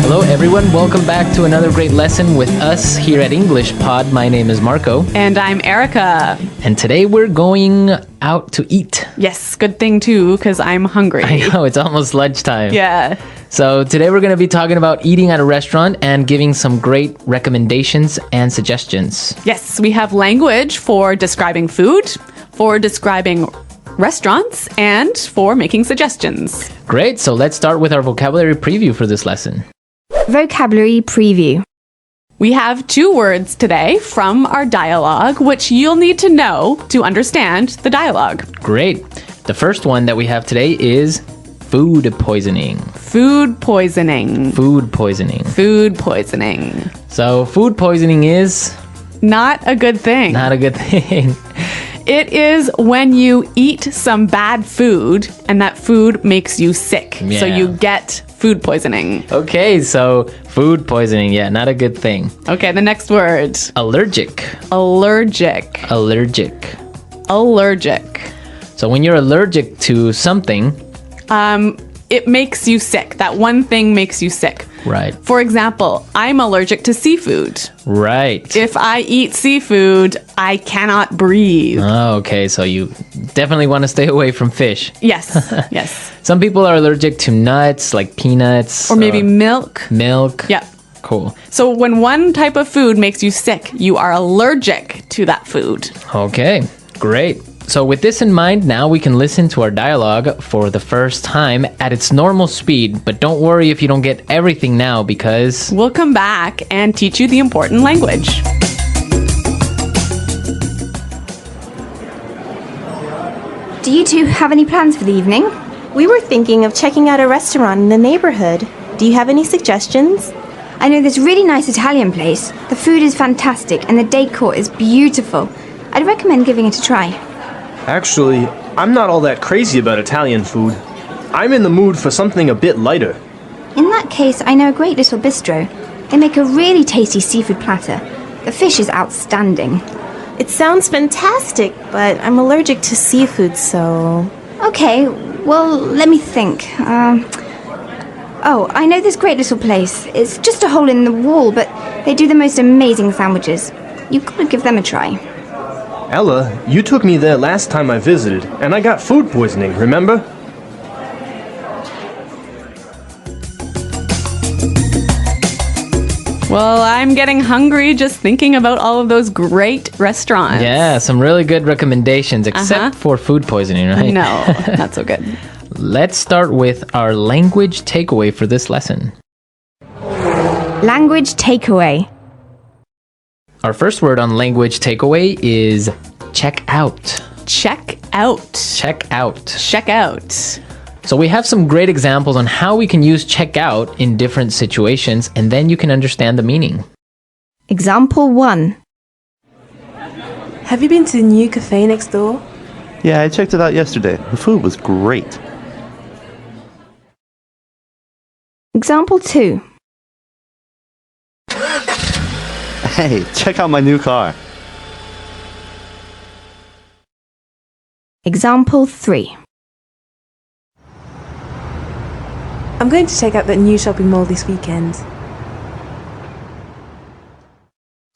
Hello everyone, welcome back to another great lesson with us here at English Pod. My name is Marco. And I'm Erica. And today we're going out to eat. Yes, good thing too, because I'm hungry. I know, it's almost lunchtime. Yeah. So today we're going to be talking about eating at a restaurant and giving some great recommendations and suggestions. Yes, we have language for describing food, for describing restaurants, and for making suggestions. Great, so let's start with our vocabulary preview for this lesson. Vocabulary preview. We have 2 words today from our dialogue, which you'll need to know to understand the dialogue. Great. The first one that we have today is food poisoning. Food poisoning. Food poisoning. Food poisoning. So food poisoning is Not a good thing. not a good thing. It is when you eat some bad food and that food makes you sick. So Yeah. you get food poisoning. Okay, so food poisoning, yeah, not a good thing. Okay, the next word. Allergic. Allergic. Allergic. Allergic. So when you're allergic to something, It makes you sick. That one thing makes you sick. right, For example, I'm allergic to seafood. right. If I eat seafood, I cannot breathe. Oh, okay, so you definitely want to stay away from fish. Yes, yes. Some people are allergic to nuts, like peanuts. Or maybe milk. milk. Yeah. Cool. So when one type of food makes you sick, you are allergic to that food. Okay, great. So with this in mind, now we can listen to our dialogue for the first time at its normal speed. But don't worry if you don't get everything now because... We'll come back and teach you the important language. Do you two have any plans for the evening? We were thinking of checking out a restaurant in the neighborhood. Do you have any suggestions? I know this really nice Italian place. The food is fantastic and the decor is beautiful. I'd recommend giving it a try. Actually, I'm not all that crazy about Italian food. I'm in the mood for something a bit lighter. In that case, I know a great little bistro. They make a really tasty seafood platter. The fish is outstanding. It sounds fantastic, but I'm allergic to seafood, so... Okay, well, let me think. Oh, I know this great little place. It's just a hole in the wall, but they do the most amazing sandwiches. You've got to give them a try. Ella, you took me there last time I visited, and I got food poisoning, remember? Well, I'm getting hungry just thinking about all of those great restaurants. Yeah, some really good recommendations, except for food poisoning, right? No, not so good. Let's start with our language takeaway for this lesson. Language takeaway. Our first word on language takeaway is check out. Check out. Check out. Check out. So we have some great examples on how we can use check out in different situations, and then you can understand the meaning. Example 1. Have you been to the new cafe next door? Yeah, I checked it out yesterday. The food was great. Example 2. Hey, check out my new car. Example 3. I'm going to check out that new shopping mall this weekend.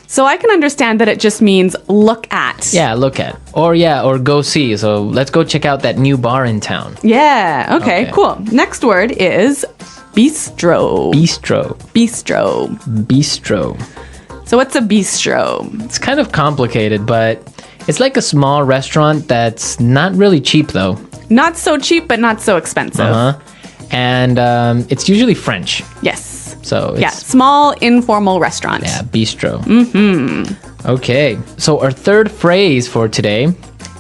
So I can understand that it just means look at. Yeah, look at. Or go see. So let's go check out that new bar in town. Yeah, okay, cool. Next word is bistro. Bistro. Bistro. Bistro. So what's a bistro? It's kind of complicated, but it's like a small restaurant that's not really cheap though. Not so cheap, but not so expensive. And it's usually French. Yes. So it's... Yeah, small informal restaurant. Yeah, bistro. Mm-hmm. Okay, so our third phrase for today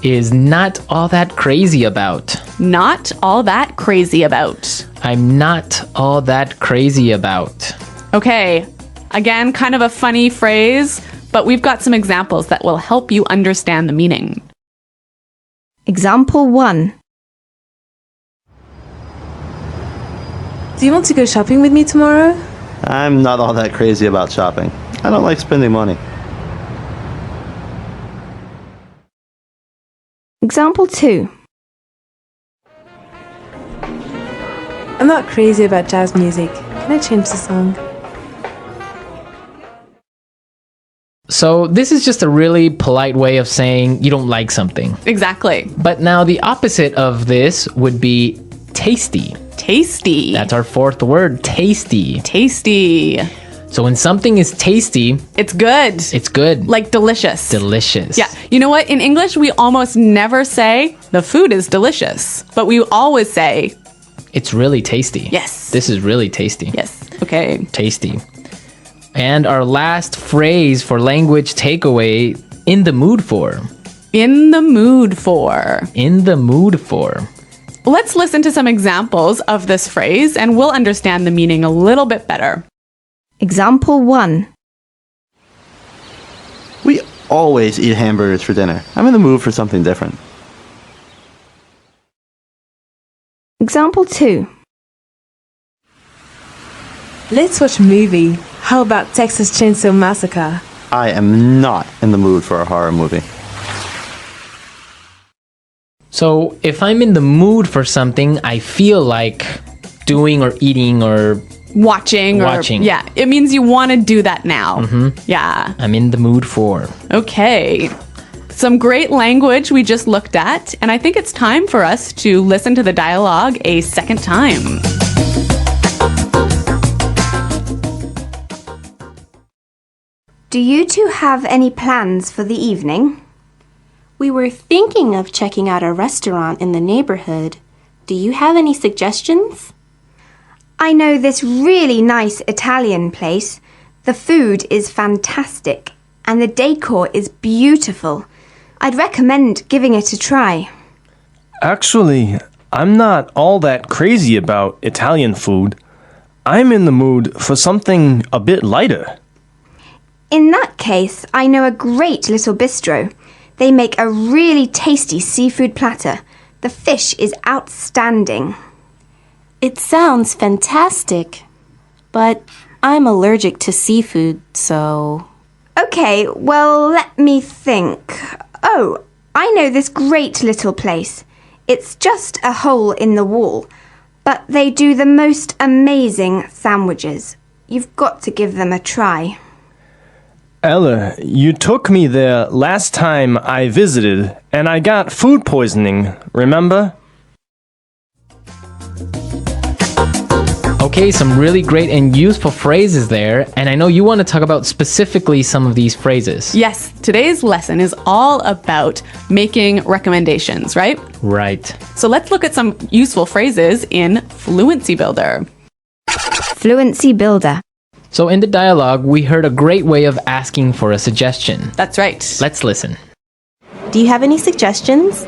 is not all that crazy about. Not all that crazy about. I'm not all that crazy about. Okay, again, kind of a funny phrase, but we've got some examples that will help you understand the meaning. Example 1. Do you want to go shopping with me tomorrow? I'm not all that crazy about shopping. I don't like spending money. Example 2. I'm not crazy about jazz music. Can Can I change the song? So this is just a really polite way of saying you don't like something. Exactly. But now the opposite of this would be tasty. Tasty. That's our fourth word, tasty. Tasty. So when something is tasty, It's good. it's good. Like delicious. Delicious. Yeah. You know what? In English, we almost never say the food is delicious, but we always say, It's really tasty. Yes. This is really tasty. yes, okay. Tasty. And our last phrase for language takeaway, in the mood for. In the mood for. In the mood for. Let's listen to some examples of this phrase and we'll understand the meaning a little bit better. Example 1. We always eat hamburgers for dinner. I'm in the mood for something different. Example 2. Let's watch a movie. How about Texas Chainsaw Massacre? I am not in the mood for a horror movie. So if I'm in the mood for something, I feel like doing or eating or Watching. Yeah, it means you want to do that now. Yeah. I'm in the mood for. Okay. Some great language we just looked at, and I think it's time for us to listen to the dialogue a second time. Do you two have any plans for the evening? We were thinking of checking out a restaurant in the neighborhood. Do you have any suggestions? I know this really nice Italian place. The food is fantastic and the decor is beautiful. I'd recommend giving it a try. Actually, I'm not all that crazy about Italian food. I'm in the mood for something a bit lighter. In that case, I know a great little bistro. They make a really tasty seafood platter. The fish is outstanding. It sounds fantastic, but I'm allergic to seafood, so... Okay, well, let me think. Oh, I know this great little place. It's just a hole in the wall, but they do the most amazing sandwiches. You've got to give them a try. Ella, you took me there last time I visited, and I got food poisoning, remember? Okay, some really great and useful phrases there, and I know you want to talk about specifically some of these phrases. Yes, today's lesson is all about making recommendations, right? Right. So let's look at some useful phrases in Fluency Builder. Fluency Builder. So in the dialogue, we heard a great way of asking for a suggestion. That's right. Let's listen. Do you have any suggestions?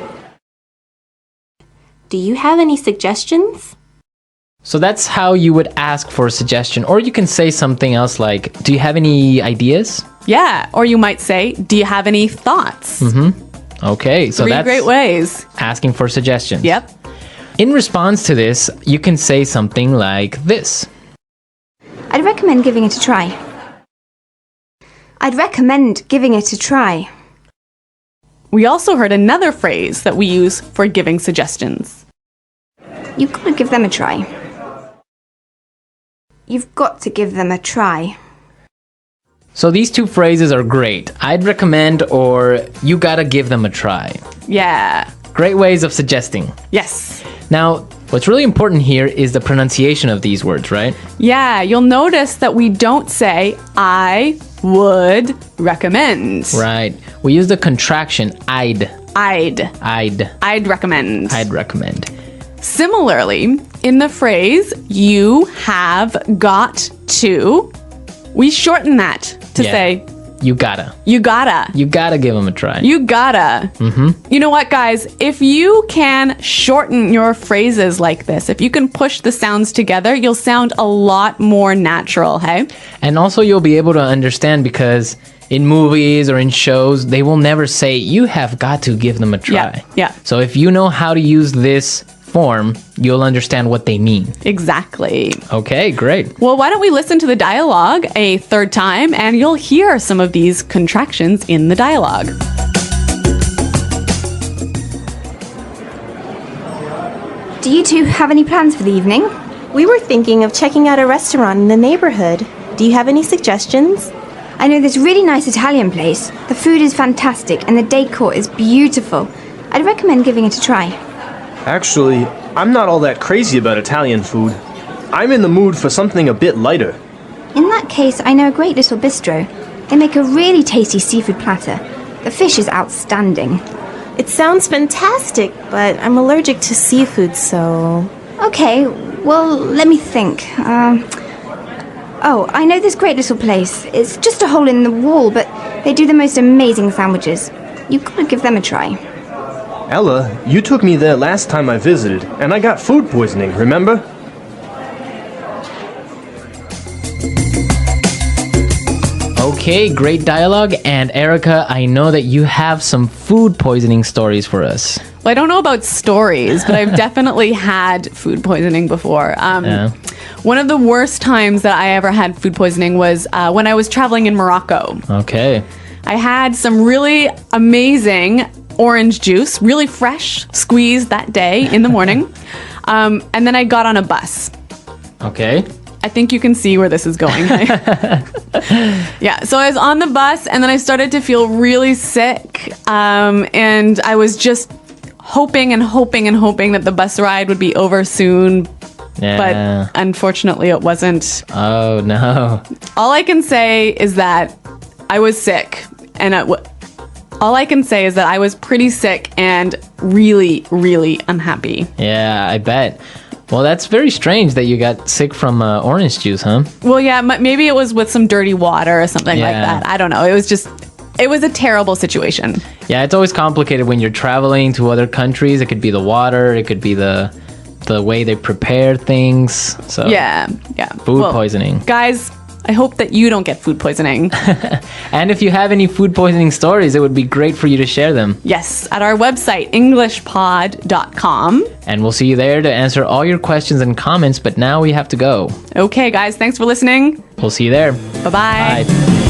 Do you have any suggestions? So that's how you would ask for a suggestion. Or you can say something else like, do you have any ideas? Yeah, or you might say, do you have any thoughts? Okay, so Three that's great ways. asking for suggestions. Yep. In response to this, you can say something like this. I'd recommend giving it a try. I'd recommend giving it a try. We also heard another phrase that we use for giving suggestions. You've got to give them a try. You've got to give them a try. So these two phrases are great. I'd recommend or you gotta give them a try. Yeah. Great ways of suggesting. Yes. Now, what's really important here is the pronunciation of these words, right? Yeah, you'll notice that we don't say, I would recommend. Right. We use the contraction I'd. I'd recommend. I'd recommend. Similarly, in the phrase, you have got to, we shorten that to say, you gotta. you gotta. You gotta give them a try. You gotta. You know what, guys? If you can shorten your phrases like this, if you can push the sounds together, you'll sound a lot more natural, hey? And also you'll be able to understand because in movies or in shows, they will never say, you have got to give them a try. Yeah. So if you know how to use this form, you'll understand what they mean. Exactly. Okay, great. Well, why don't we listen to the dialogue a third time and you'll hear some of these contractions in the dialogue. Do you two have any plans for the evening? We were thinking of checking out a restaurant in the neighborhood. Do you have any suggestions? I know this really nice Italian place. The food is fantastic and the decor is beautiful. I'd recommend giving it a try. Actually, I'm not all that crazy about Italian food. I'm in the mood for something a bit lighter. In that case, I know a great little bistro. They make a really tasty seafood platter. The fish is outstanding. It sounds fantastic, but I'm allergic to seafood, so... Okay, well, let me think. Oh, I know this great little place. It's just a hole in the wall, but they do the most amazing sandwiches. You've got to give them a try. Ella, you took me there last time I visited, and I got food poisoning, remember? Okay, great dialogue. And Erica, I know that you have some food poisoning stories for us. Well, I don't know about stories, but I've definitely had food poisoning before. Yeah. One of the worst times that I ever had food poisoning was when I was traveling in Morocco. Okay. I had some really amazing orange juice, really fresh, squeezed that day in the morning. And then I got on a bus. Okay. I think you can see where this is going. Yeah, so I was on the bus and then I started to feel really sick. And I was just hoping that the bus ride would be over soon. Yeah. But unfortunately it wasn't. Oh, no. All I can say is that I was sick. And all I can say is that I was pretty sick and really, really unhappy. Yeah, I bet. Well, that's very strange that you got sick from orange juice, huh? Well, yeah, maybe it was with some dirty water or something like Yeah. that. I don't know. It was a terrible situation. Yeah, it's always complicated when you're traveling to other countries. It could be the water, it could be the way they prepare things. So Yeah. Food poisoning. Guys, I hope that you don't get food poisoning. And if you have any food poisoning stories, it would be great for you to share them. Yes, at our website, englishpod.com. And we'll see you there to answer all your questions and comments, but now we have to go. Okay, guys, thanks for listening. We'll see you there. Bye-bye. Bye.